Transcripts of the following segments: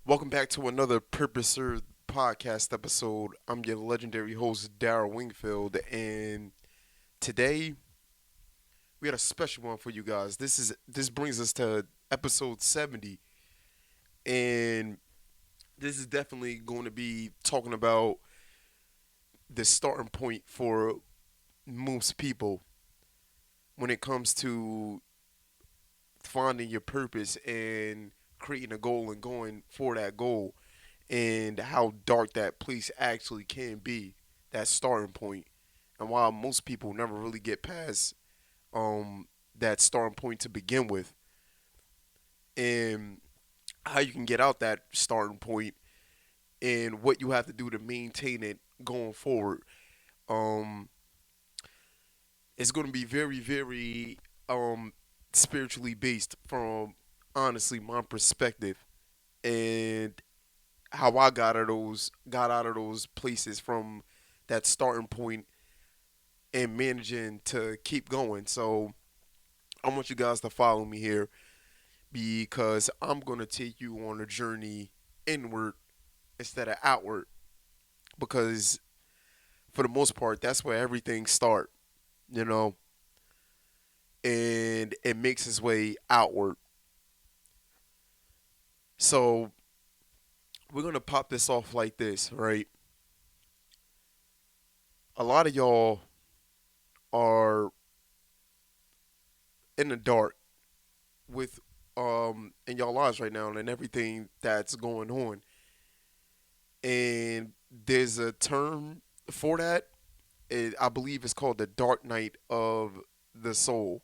Welcome back to another Purpose Served podcast episode. I'm your legendary host, Daryl Wingfield, and today we got a special one for you guys. This brings us to episode 70, and this is definitely going to be talking about the starting point for most people when it comes to finding your purpose and creating a goal and going for that goal, and how dark that place actually can be, that starting point, and why most people never really get past that starting point to begin with, and how you can get out that starting point and what you have to do to maintain it going forward. Um, it's going to be very, very spiritually based from honestly my perspective and how I got out of those places from that starting point and managing to keep going. So I want you guys to follow me here because I'm gonna take you on a journey inward instead of outward, because for the most part that's where everything start, you know, and it makes its way outward. So we're gonna pop this off like this, right? A lot of y'all are in the dark with in y'all lives right now and everything that's going on. And there's a term for that. I believe it's called the dark night of the soul.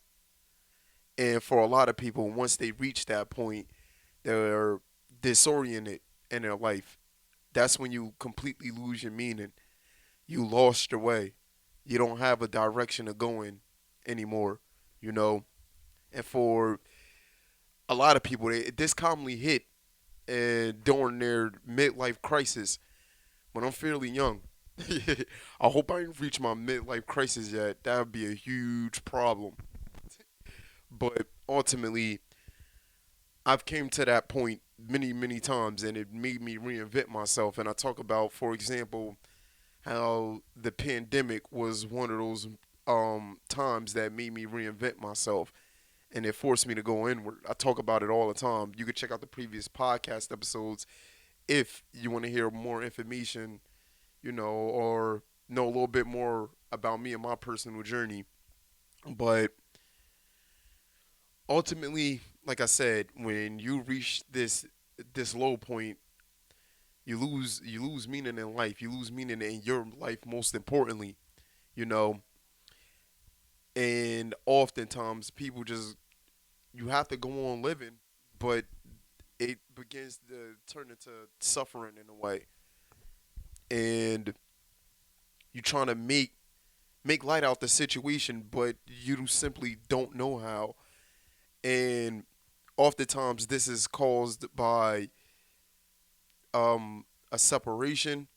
And for a lot of people, once they reach that point, they're disoriented in their life. That's when you completely lose your meaning. You lost your way. You don't have a direction of going anymore, you know. And for a lot of people, this commonly hit during their midlife crisis when I'm fairly young. I hope I didn't reach my midlife crisis yet. That would be a huge problem. But ultimately, I've came to that point many, many times, and it made me reinvent myself. And I talk about, for example, how the pandemic was one of those times that made me reinvent myself, and it forced me to go inward. I talk about it all the time. You can check out the previous podcast episodes if you want to hear more information, or know a little bit more about me and my personal journey. But ultimately, like I said, when you reach this low point, you lose meaning in life. You lose meaning in your life, most importantly, you know. And oftentimes, people just you have to go on living, but it begins to turn into suffering in a way, and you trying to make light out the situation, but you simply don't know how. And oftentimes, this is caused by a separation,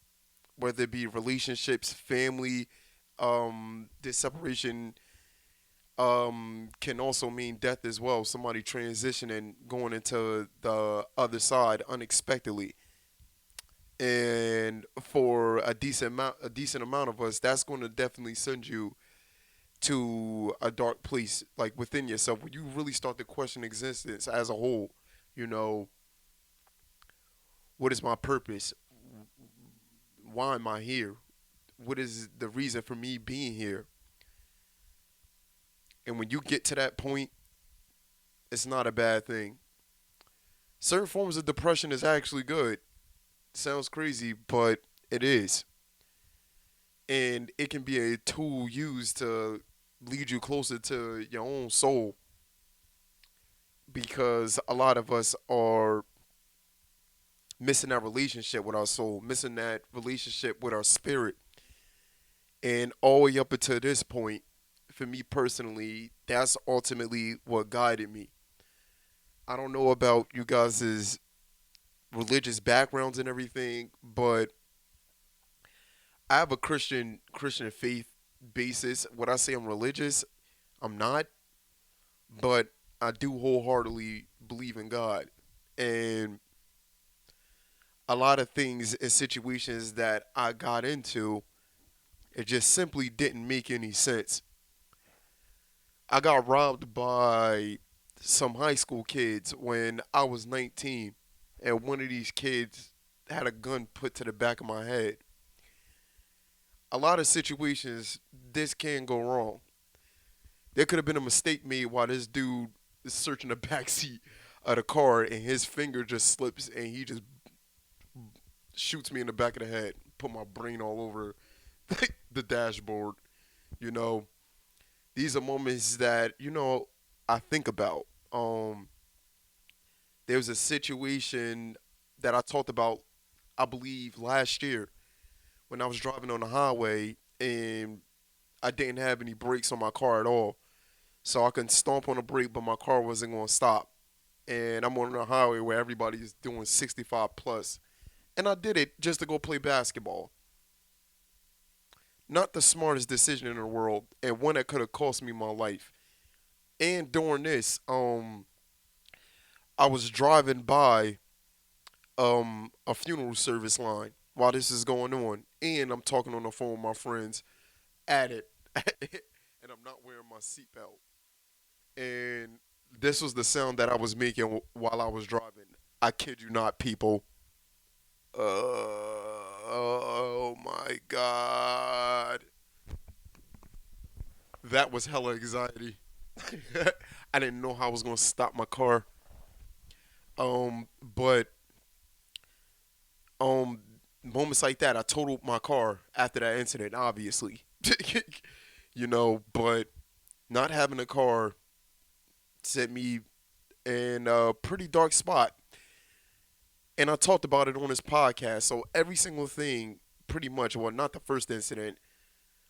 whether it be relationships, family. This separation can also mean death as well. Somebody transitioning, going into the other side unexpectedly. And for a decent amount of us, that's going to definitely send you to a dark place, like within yourself, when you really start to question existence as a whole. You know, what is my purpose? Why am I here? What is the reason for me being here? And when you get to that point, it's not a bad thing. Certain forms of depression is actually good. Sounds crazy, but it is. And it can be a tool used to lead you closer to your own soul, because a lot of us are missing that relationship with our soul, missing that relationship with our spirit. And all the way up until this point, for me personally, that's ultimately what guided me. I don't know about you guys' religious backgrounds and everything, but I have a Christian faith basis. When I say I'm religious, I'm not, but I do wholeheartedly believe in God. And a lot of things and situations that I got into, it just simply didn't make any sense. I got robbed by some high school kids when I was 19, and one of these kids had a gun put to the back of my head. A lot of situations, this can go wrong. There could have been a mistake made while this dude is searching the back seat of the car, and his finger just slips, and he just shoots me in the back of the head, put my brain all over the dashboard. You know, these are moments that I think about. Um, there was a situation that I talked about, I believe, last year when I was driving on the highway and I didn't have any brakes on my car at all. So I can stomp on the brake, but my car wasn't going to stop. And I'm on a highway where everybody's doing 65 plus. And I did it just to go play basketball. Not the smartest decision in the world, and one that could have cost me my life. And during this, I was driving by a funeral service line while this is going on, and I'm talking on the phone with my friends at it, and I'm not wearing my seatbelt. And this was the sound that I was making while I was driving. I kid you not, people. Oh my god, that was hella anxiety. I didn't know how I was gonna stop my car. But um, moments like that, I totaled my car after that incident. Obviously, but not having a car set me in a pretty dark spot. And I talked about it on this podcast. So every single thing, pretty much, well, not the first incident,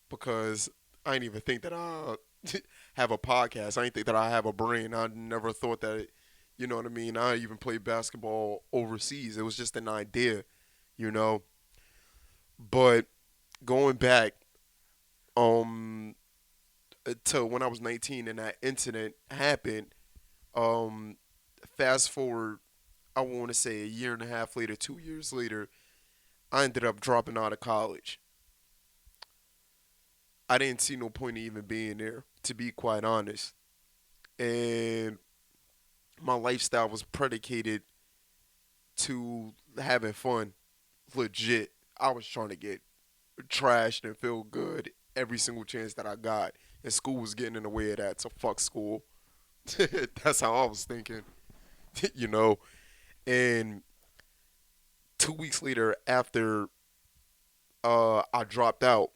because I didn't even think that I have a podcast. I didn't think that I have a brain. I never thought that, you know what I mean? I even played basketball overseas. It was just an idea, you know. But going back um to when I was 19 and that incident happened, um fast forward, I want to say a year and a half later, 2 years later, I ended up dropping out of college. I didn't see no point in even being there, to be quite honest. And my lifestyle was predicated to having fun, legit. I was trying to get trashed and feel good every single chance that I got. And school was getting in the way of that, so fuck school. That's how I was thinking, you know. And 2 weeks later, after I dropped out,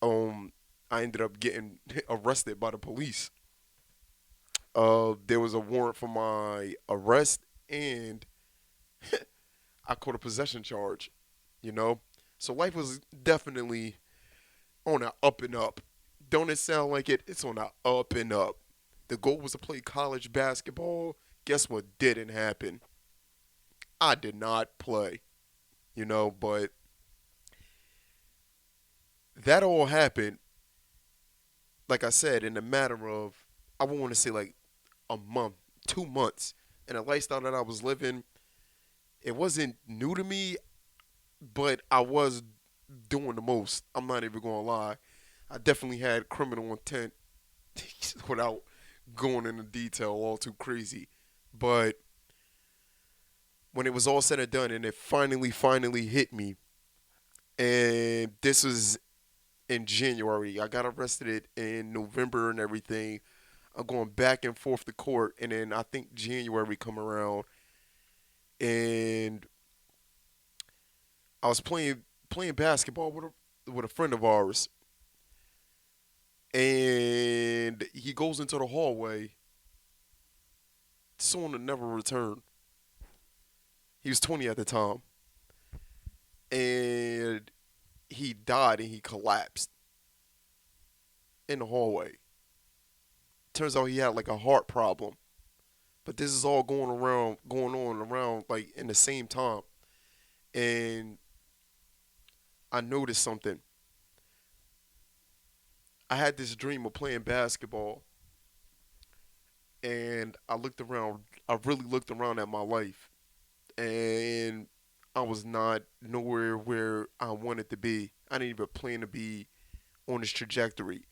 I ended up getting arrested by the police. There was a warrant for my arrest, and I caught a possession charge. You know, so life was definitely on a up and up. Don't it sound like it? It's on a up and up. The goal was to play college basketball. Guess what didn't happen? I did not play. But that all happened, like I said, in a matter of, I want to say like a month, 2 months. And the lifestyle that I was living, it wasn't new to me, but I was doing the most. I'm not even going to lie. I definitely had criminal intent without going into detail all too crazy. But when it was all said and done and it finally hit me, and this was in January, I got arrested in November and everything. I'm going back and forth to court, and then I think January come around, and I was playing basketball with a friend of ours, and he goes into the hallway, soon to never return. He was 20 at the time, and he died and he collapsed in the hallway. Turns out he had like a heart problem, but this is all going on around like in the same time, and I noticed something. I had this dream of playing basketball, and I looked around. I really looked around at my life, and I was not nowhere where I wanted to be. I didn't even plan to be on this trajectory.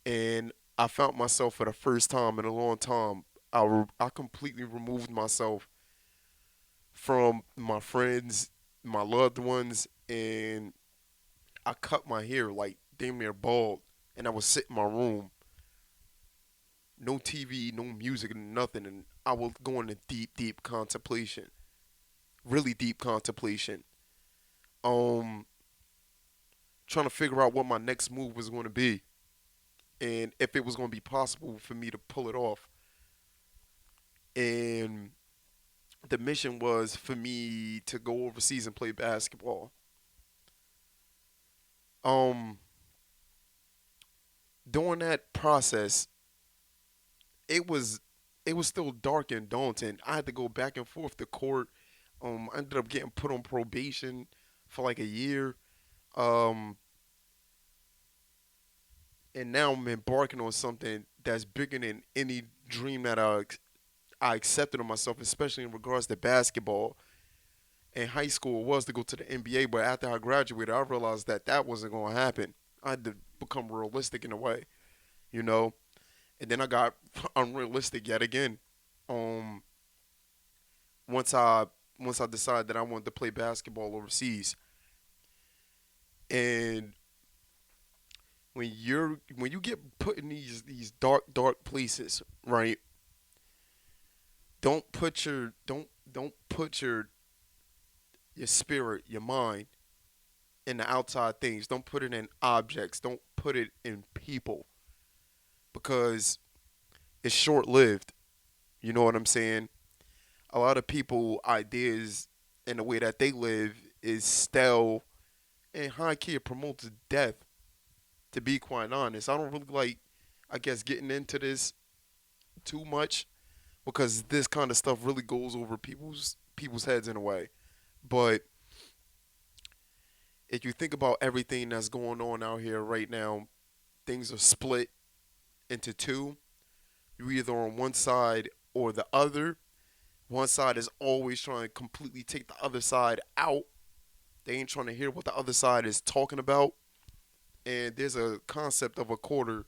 And I found myself for the first time in a long time. I completely removed myself from my friends, my loved ones, and I cut my hair like damn near bald. And I would sit in my room, no TV, no music, nothing. And I would go into deep, deep contemplation, really deep contemplation. Um, Trying to figure out what my next move was going to be and if it was going to be possible for me to pull it off. And the mission was for me to go overseas and play basketball. Um, During that process, it was it was still dark and daunting. I had to go back and forth to court. I ended up getting put on probation for like a year. Um, and now I'm embarking on something that's bigger than any dream that I accepted of myself, especially in regards to basketball. In high school, it was to go to the NBA, but after I graduated, I realized that that wasn't going to happen. I had to become realistic in a way, you know. And then I got unrealistic yet again. Um, once I once I decided that I wanted to play basketball overseas, and when you get put in these dark places, right? Don't put your spirit, your mind in the outside things. Don't put it in objects. Don't put it in people because it's short lived. You know what I'm saying? A lot of people ideas and the way that they live is stale and high key it promotes death. To be quite honest, I don't really like, I guess, getting into this too much because this kind of stuff really goes over people's heads in a way. But if you think about everything that's going on out here right now, things are split into two. You're either on one side or the other. One side is always trying to completely take the other side out. They ain't trying to hear what the other side is talking about. And there's a concept of a quarter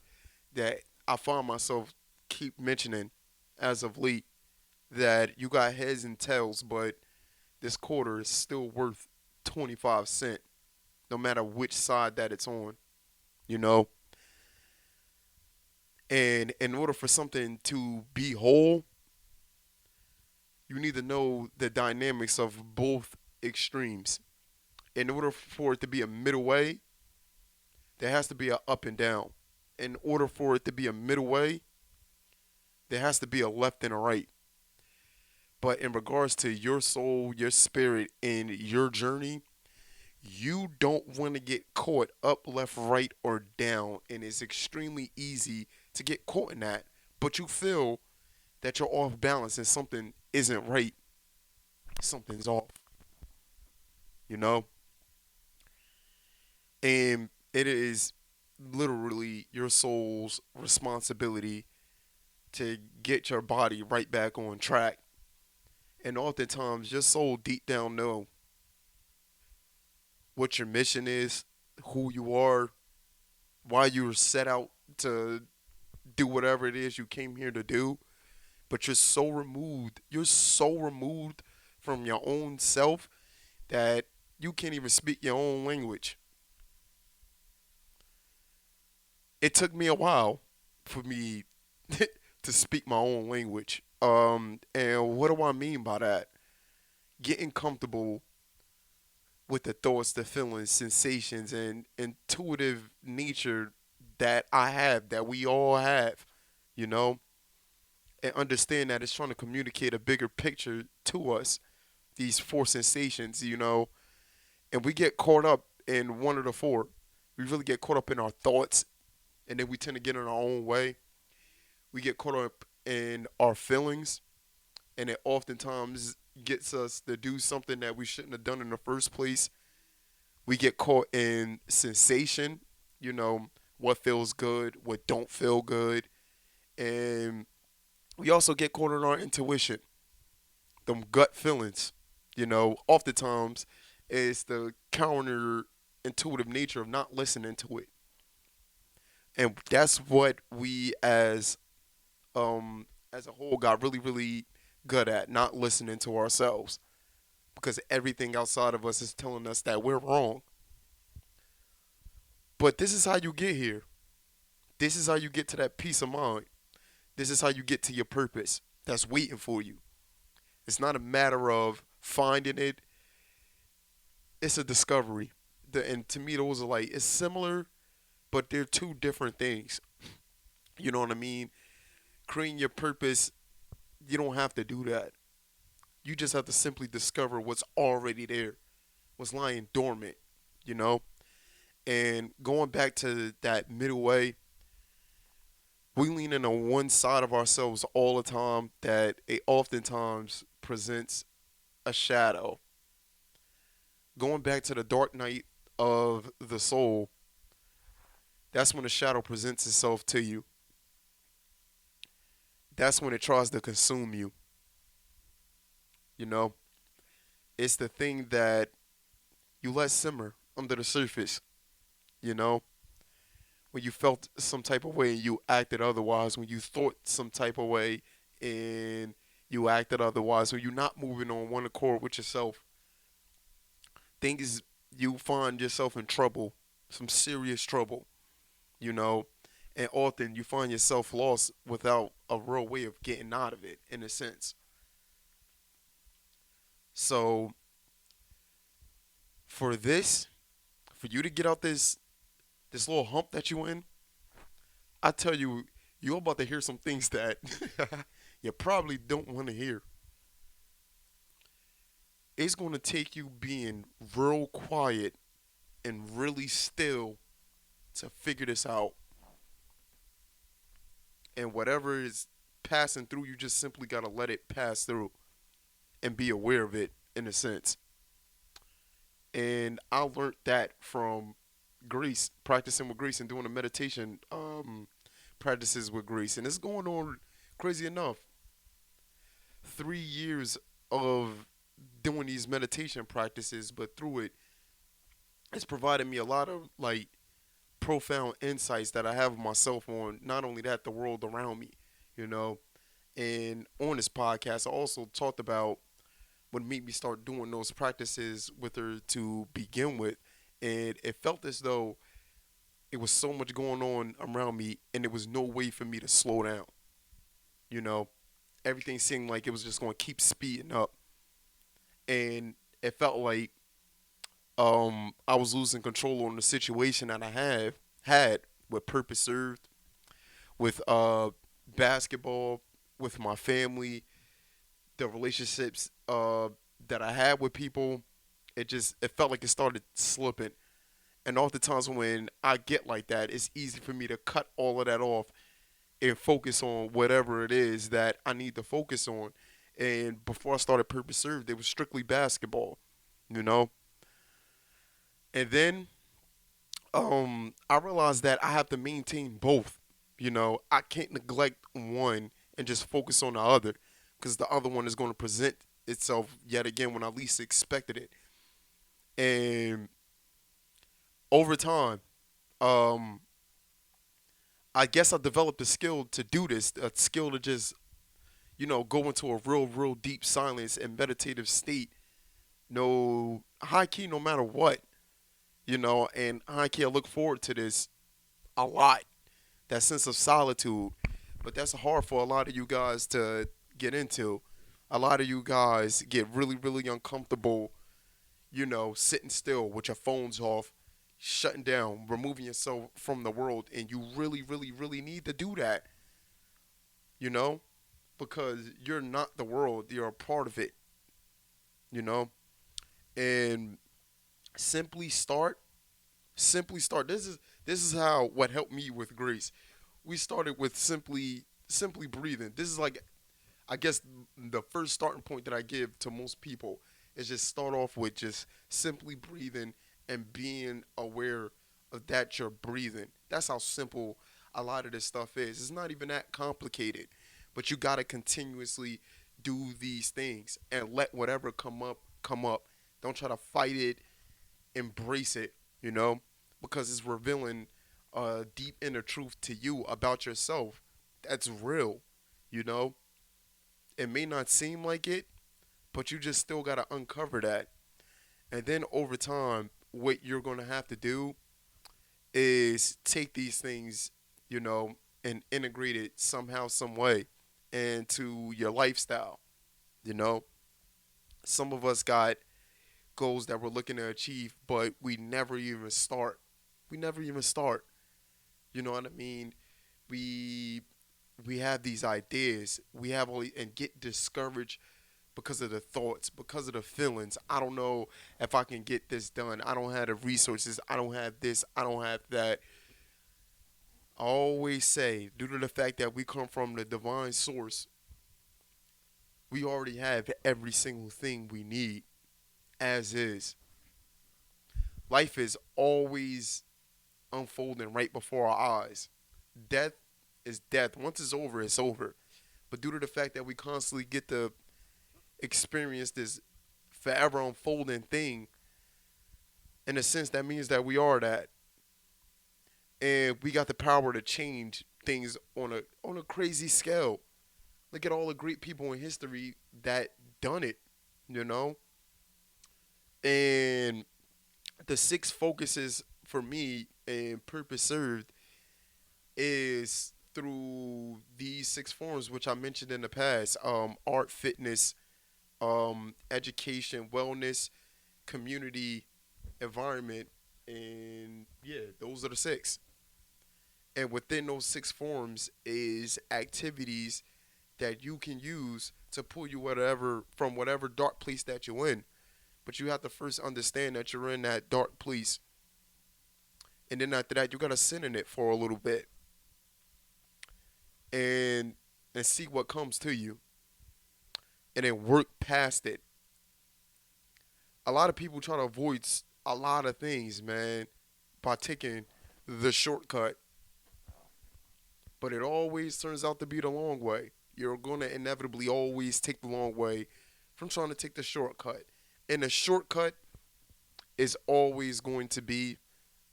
that I find myself keep mentioning as of late that you got heads and tails, but this quarter is still worth 25 cents no matter which side that it's on, you know? And in order for something to be whole, you need to know the dynamics of both extremes. In order for it to be a middle way, there has to be a up and down. In order for it to be a middle way, there has to be a left and a right. But in regards to your soul, your spirit, and your journey, you don't want to get caught up, left, right, or down. And it's extremely easy to get caught in that. But you feel that you're off balance and something isn't right. Something's off, you know? And it is literally your soul's responsibility to get your body right back on track. And oftentimes, your soul deep down know what your mission is, who you are, why you were set out to do whatever it is you came here to do. But you're so removed from your own self that you can't even speak your own language. It took me a while for me to speak my own language. And what do I mean by that? Getting comfortable with the thoughts, the feelings, sensations, and intuitive nature that I have, that we all have, you know, and understand that it's trying to communicate a bigger picture to us, these four sensations, you know, and we get caught up in one of the four. We really get caught up in our thoughts, and then we tend to get in our own way. We get caught up in our feelings, and it oftentimes gets us to do something that we shouldn't have done in the first place. We get caught in sensation, you know, what feels good, what don't feel good, and we also get caught in our intuition, them gut feelings. Oftentimes it's the counterintuitive nature of not listening to it. And that's what we as a whole got really, really good at, not listening to ourselves. Because everything outside of us is telling us that we're wrong. But this is how you get here. This is how you get to that peace of mind. This is how you get to your purpose that's waiting for you. It's not a matter of finding it, it's a discovery. And to me, those are like, it's similar, but they're two different things. You know what I mean? Creating your purpose, you don't have to do that. You just have to simply discover what's already there, what's lying dormant, you know? And going back to that middle way, we lean in on one side of ourselves all the time that it oftentimes presents a shadow. Going back to the dark night of the soul, that's when the shadow presents itself to you. That's when it tries to consume you. You know, it's the thing that you let simmer under the surface. You know, when you felt some type of way and you acted otherwise, when you thought some type of way and you acted otherwise, when you're not moving on one accord with yourself, things you find yourself in trouble, some serious trouble, you know, and often you find yourself lost without a real way of getting out of it, in a sense. So for this, for you to get out this little hump that you in, I tell you, you're about to hear some things that you probably don't want to hear. It's going to take you being real quiet and really still to figure this out. And whatever is passing through, you just simply got to let it pass through and be aware of it in a sense. And I learned that from Greece, practicing with Greece and doing the meditation practices with Greece. And it's going on crazy enough. 3 years of doing these meditation practices, but through it, it's provided me a lot of like profound insights that I have myself on. Not only that, the world around me, you know. And on this podcast, I also talked about what made me start doing those practices with her to begin with. And it felt as though it was so much going on around me, and there was no way for me to slow down. You know, everything seemed like it was just going to keep speeding up, and it felt like I was losing control on the situation that I have had with purpose served, with basketball, with my family, the relationships that I had with people. It felt like it started slipping. And oftentimes when I get like that, it's easy for me to cut all of that off and focus on whatever it is that I need to focus on. And before I started Purpose Served, it was strictly basketball, you know. And then I realized that I have to maintain both. You know, I can't neglect one and just focus on the other because the other one is going to present itself yet again when I least expected it. And over time, um, I guess I developed a skill to do this, a skill to just, go into a real, real deep silence and meditative state. No high key, no matter what, and high key, I look forward to this a lot. That sense of solitude. But that's hard for a lot of you guys to get into. A lot of you guys get really, really uncomfortable, sitting still with your phones off, shutting down, removing yourself from the world. And you really, really, really need to do that, you know, because you're not the world, you're a part of it, you know. And simply start, simply start. This is how what helped me with grace. We started with simply breathing. This is like I guess the first starting point that I give to most people is just start off with just simply breathing and being aware of that you're breathing. That's how simple a lot of this stuff is. It's not even that complicated, but you got to continuously do these things and let whatever come up come up. Don't try to fight it. Embrace it, you know, because it's revealing a deep inner truth to you about yourself that's real, you know. It may not seem like it, but you just still got to uncover that. And then over time, what you're going to have to do is take these things, you know, and integrate it somehow, some way into your lifestyle, you know. Some of us got goals that we're looking to achieve, but we never even start. We never even start. You know what I mean? We we have these ideas. We have all and get discouraged because of the thoughts, because of the feelings. I don't know if I can get this done. I don't have the resources. I don't have this. I don't have that. I always say, due to the fact that we come from the divine source, we already have every single thing we need as is. Life is always unfolding right before our eyes. Death is death. Once it's over, it's over. But due to the fact that we constantly get to experience this forever unfolding thing, in a sense, that means that we are that, and we got the power to change things on a crazy scale. Look at all the great people in history that done it, you know. And the six focuses for me and purpose served is through these six forms which I mentioned in the past: art, fitness, education, wellness, community, environment, and yeah, those are the six. And within those six forms is activities that you can use to pull you whatever from whatever dark place that you're in. But you have to first understand that you're in that dark place, and then after that, you gotta sit in it for a little bit and see what comes to you, and then work past it. A lot of people try to avoid a lot of things, man, by taking the shortcut, but it always turns out to be the long way. You're gonna inevitably always take the long way from trying to take the shortcut, and the shortcut is always going to be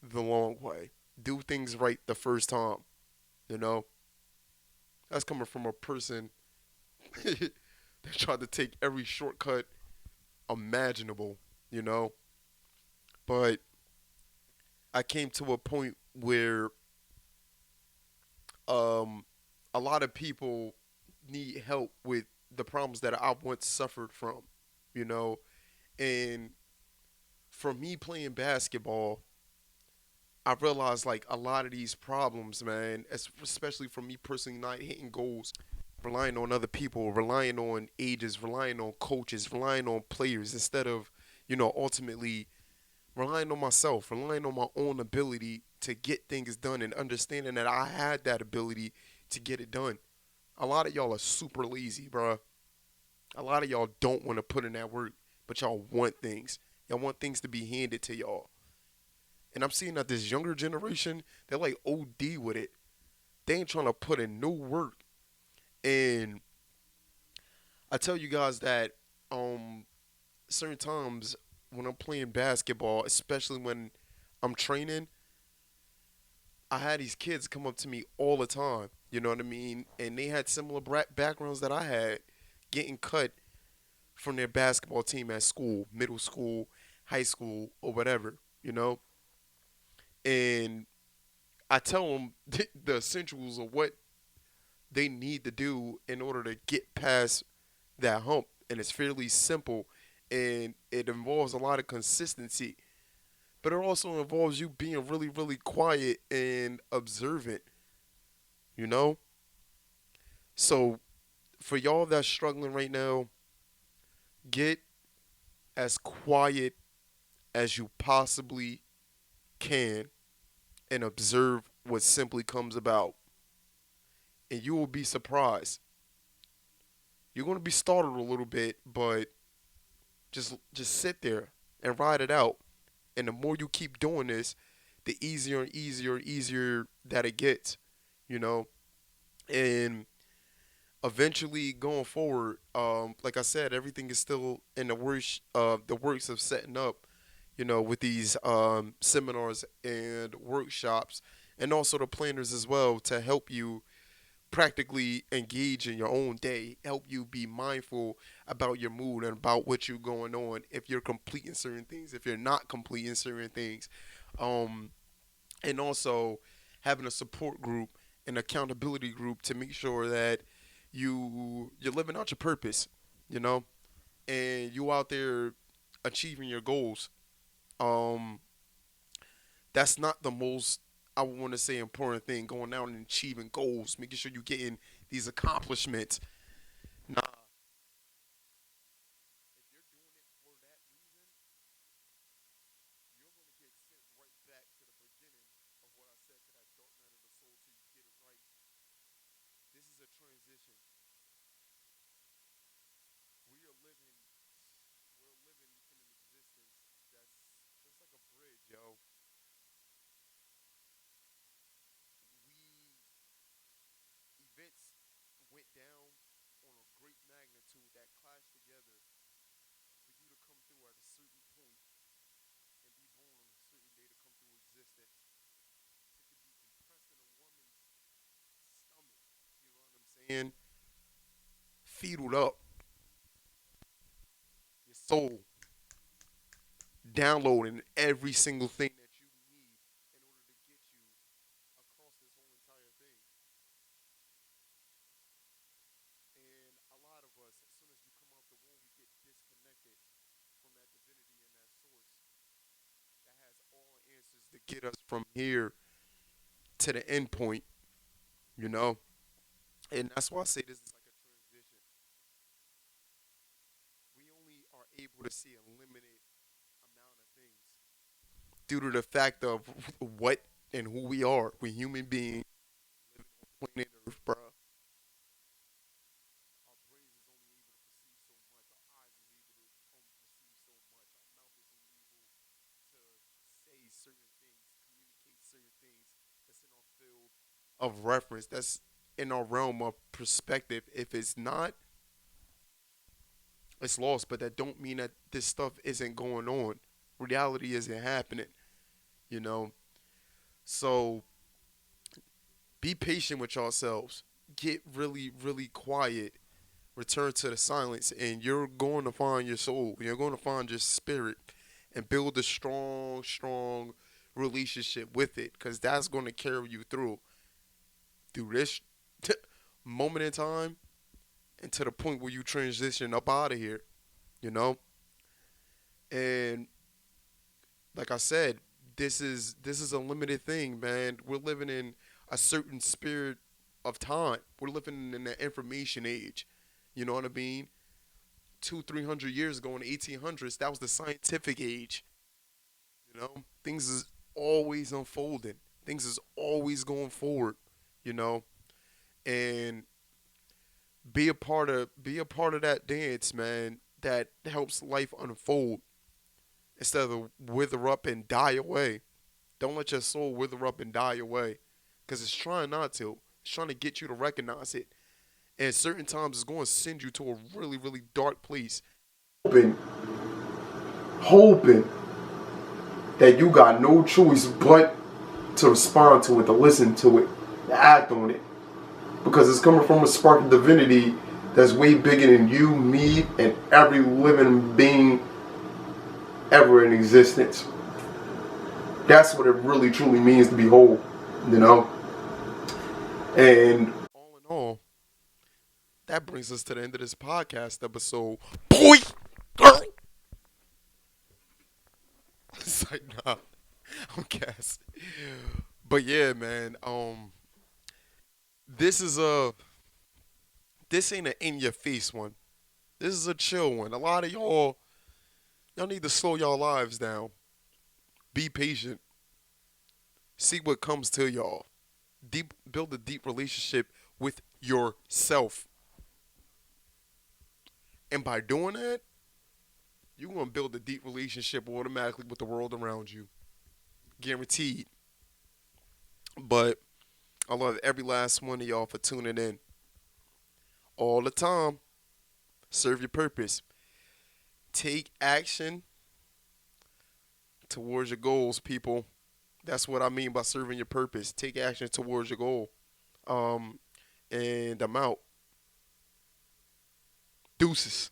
the long way. Do things right the first time, you know. That's coming from a person that tried to take every shortcut imaginable, you know. But I came to a point where um, a lot of people need help with the problems that I once suffered from, you know. And for me playing basketball, I realized like a lot of these problems, man, especially for me personally not hitting goals, relying on other people, relying on ages, relying on coaches, relying on players instead of, you know, ultimately relying on myself, relying on my own ability to get things done and understanding that I had that ability to get it done. A lot of y'all are super lazy, bruh. A lot of y'all don't want to put in that work, but y'all want things. Y'all want things to be handed to y'all. And I'm seeing that this younger generation, they're like OD with it. They ain't trying to put in no work. And I tell you guys that um certain times when I'm playing basketball, especially when I'm training, I had these kids come up to me all the time. You know what I mean? And they had similar backgrounds that I had, getting cut from their basketball team at school, middle school, high school, or whatever. You know, and I tell them the essentials of what they need to do in order to get past that hump, and it's fairly simple, and it involves a lot of consistency, but it also involves you being really, really quiet and observant. You know, so for y'all that's struggling right now, get as quiet as you possibly can and observe what simply comes about, and you will be surprised. You're going to be startled a little bit, but just sit there and ride it out. And the more you keep doing this, the easier and easier and easier that it gets, you know. And eventually going forward, like I said, everything is still in the works of setting up, with these seminars and workshops, and also the planners as well to help you practically engage in your own day, help you be mindful about your mood and about what you're going on. If you're completing certain things, if you're not completing certain things, um, and also having a support group, an accountability group to make sure that you're living out your purpose, you know, and you out there achieving your goals. Um, that's not the most, I want to say, important thing. Going out and achieving goals, making sure you're getting these accomplishments. Nah, if you're doing it for that reason, you're going to get sent right back to the beginning of what I said, to that dark night of the soul till you get it right. This is a transition. We are living, we're living in an existence that's just like a bridge, yo. Events went down on a great magnitude that clashed together for you to come through at a certain point and be born on a certain day to come through existence. To could be compressed in a woman's stomach, you know what I'm saying? Feedled up, your soul, downloading every single thing that you need in order to get you across this whole entire thing. And a lot of us, as soon as we come out the womb, we get disconnected from that divinity and that source that has all the answers to get us from here to the end point, you know? And that's why I say this is like a transition. We only are able to see a limited amount of things due to the fact of what and who we are. We're human beings living on planet Earth, bro. Our brains is only able to perceive so much. Our eyes is able to perceive so much. Our mouth is only able to say certain things, communicate certain things that's in our field of reference. That's in our realm of perspective. If it's not, it's lost. But that don't mean that this stuff isn't going on. Reality isn't happening, you know. So be patient with yourselves. Get really, really quiet. Return to the silence, and you're going to find your soul. You're going to find your spirit, and build a strong, strong relationship with it, because that's going to carry you through this moment in time, and to the point where you transition up out of here. You know, and like I said, this is a limited thing, man. We're living in a certain spirit of time. We're living in the information age. You know what I mean? 300 years ago in the 1800s, that was the scientific age. You know, things is always unfolding. Things is always going forward. You know, and be a part of that dance, man. That helps life unfold instead of wither up and die away. Don't let your soul wither up and die away, because it's trying not to. It's trying to get you to recognize it. And at certain times, it's going to send you to a really, really dark place. Hoping, hoping that you got no choice but to respond to it, to listen to it, to act on it. Because it's coming from a spark of divinity that's way bigger than you, me, and every living being ever in existence. That's what it really truly means to be whole, you know? And all in all, that brings us to the end of this podcast episode. Boy! It's like, nah, I'm gas. But yeah, man, this is a this ain't an in your face one. This is a chill one. A lot of y'all need to slow y'all lives down. Be patient. See what comes to y'all. Build a deep relationship with yourself. And by doing that, you're gonna build a deep relationship automatically with the world around you. Guaranteed. But I love every last one of y'all for tuning in. all the time. Serve your purpose. Take action towards your goals, people. That's what I mean by serving your purpose. Take action towards your goal. Um, and I'm out. Deuces.